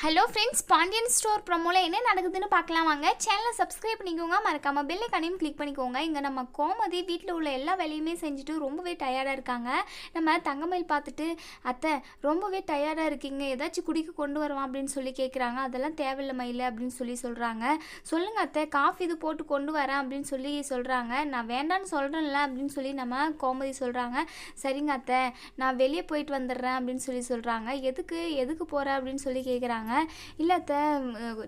Hello friends, Pandian store ப்ரோமோவில் என்ன நடக்குதுன்னு பார்க்கலாம் வாங்க. சேனலை சப்ஸ்கிரைப் பண்ணிக்கோங்க, மறக்காமல் பெல் ஐகானையும் கிளிக் பண்ணிக்கோங்க. இங்கே நம்ம கோமதி வீட்டில் உள்ள எல்லா வேலையுமே செஞ்சுட்டு ரொம்பவே டயர்டாக இருக்காங்க. நம்ம தங்கமயில் பார்த்துட்டு, அத்தை ரொம்பவே டயர்டாக இருக்கீங்க, ஏதாச்சும் குடிக்க கொண்டு வருவான் அப்படின்னு சொல்லி கேட்குறாங்க. அதெல்லாம் தேவையில்லை மயில் அப்படின்னு சொல்கிறாங்க. சொல்லுங்கள் அத்தை, காஃபி இது போட்டு கொண்டு வரேன் அப்படின்னு சொல்கிறாங்க. நான் வேண்டான்னு சொல்கிறேன்ல அப்படின்னு சொல்லி நம்ம கோமதி சொல்கிறாங்க. சரிங்க அத்தை, நான் வெளியே போயிட்டு வந்துடுறேன் அப்படின்னு சொல்கிறாங்க. எதுக்கு போகிற அப்படின்னு சொல்லி கேட்குறாங்க. இல்லை அத்தை,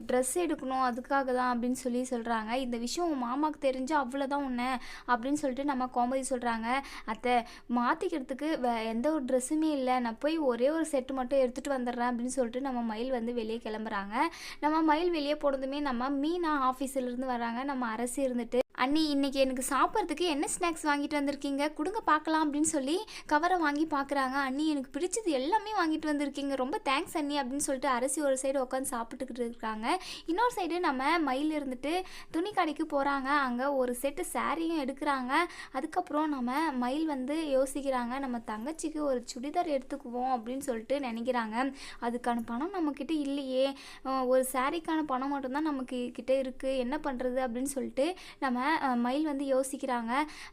ட்ரெஸ் எடுக்கணும் அதுக்காக தான் அப்படின்னு சொல்கிறாங்க. இந்த விஷயம் உன் மாமாவுக்கு தெரிஞ்சு அவ்வளோதான் உன்னை அப்படின்னு சொல்லிட்டு நம்ம கோமதி சொல்கிறாங்க. அத்தை, மாற்றிக்கிறதுக்கு எந்த ஒரு ட்ரெஸ்ஸுமே இல்லை, நான் போய் ஒரே ஒரு செட்டு மட்டும் எடுத்துகிட்டு வந்துடுறேன் அப்படின்னு சொல்லிட்டு நம்ம மயில் வெளியே கிளம்புறாங்க. நம்ம மயில் வெளியே போனதுமே நம்ம மீனா ஆஃபீஸிலேருந்து வராங்க. நம்ம அரசி இருந்துட்டு, அண்ணி இன்னைக்கு எனக்கு சாப்பிட்றதுக்கு என்ன ஸ்நாக்ஸ் வாங்கிட்டு வந்திருக்கீங்க, கொடுங்க பார்க்கலாம் அப்படின்னு சொல்லி கவரை வாங்கி பார்க்குறாங்க. அண்ணி எனக்கு பிடிச்சது எல்லாமே வாங்கிட்டு வந்திருக்கீங்க, ரொம்ப தேங்க்ஸ் அண்ணி அப்படின்னு சொல்லிட்டு அரசி ஒரு சைடு உட்காந்து சாப்பிட்டுக்கிட்டு இருக்காங்க. இன்னொரு சைடு நம்ம மயில் இருந்துட்டு துணி கடைக்கு போகிறாங்க. அங்கே ஒரு செட்டு சாரியும் எடுக்கிறாங்க. அதுக்கப்புறம் நம்ம மயில் யோசிக்கிறாங்க, நம்ம தங்கச்சிக்கு ஒரு சுடிதார் எடுத்துக்குவோம் அப்படின்னு சொல்லிட்டு நினைக்கிறாங்க. அதுக்கான பணம் நம்மக்கிட்ட இல்லையே, ஒரு சாரிக்கான பணம் மட்டும்தான் நமக்கு கிட்டே இருக்குது, என்ன பண்ணுறது அப்படின்னு சொல்லிட்டு நம்ம மயில் யோசிக்கிறாங்க.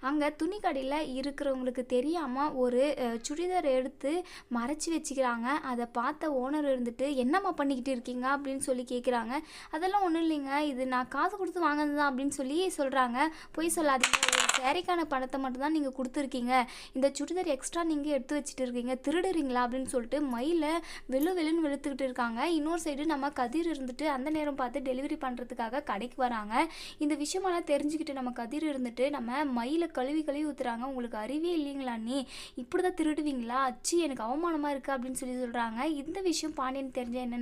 அங்கே துணி கடையில் இருக்கிறவங்களுக்கு தெரியாமல் ஒரு சுடிதார் எடுத்து மறைச்சி வச்சுக்கிறாங்க. அதை பார்த்த ஓனர் இருந்துட்டு, என்னம்மா பண்ணிக்கிட்டு இருக்கீங்க அப்படின்னு சொல்லி கேட்குறாங்க. அதெல்லாம் ஒன்றும் இல்லைங்க, இது நான் காசு கொடுத்து வாங்கினது தான் அப்படின்னு சொல்கிறாங்க. பொய் சொல்லாதீங்க, ஒரு சேரீக்கான பணத்தை மட்டும்தான் நீங்கள் கொடுத்துருக்கீங்க, இந்த சுடிதார் எக்ஸ்ட்ரா நீங்கள் எடுத்து வச்சுட்டு இருக்கீங்க, திருடுறீங்களா அப்படின்னு சொல்லிட்டு மயிலை வெளுன்னு வெளுத்துக்கிட்டு இருக்காங்க. இன்னொரு சைடு நம்ம கதிர் இருந்துட்டு அந்த நேரம் பார்த்து டெலிவரி பண்ணுறதுக்காக கடைக்கு வராங்க. இந்த விஷயமெல்லாம் தெரிஞ்சுக்கிட்டு நம்ம கதிர் இருந்துட்டு நம்ம மயிலை கழுவி ஊற்றுறாங்க. உங்களுக்கு அறிவே இல்லைங்களா நீ, இப்படி தான் திருடுவீங்களா, அச்சு எனக்கு அவமானமாக இருக்குது அப்படின்னு சொல்கிறாங்க. இந்த விஷயம் பாண்டியன் தெரிஞ்ச என்ன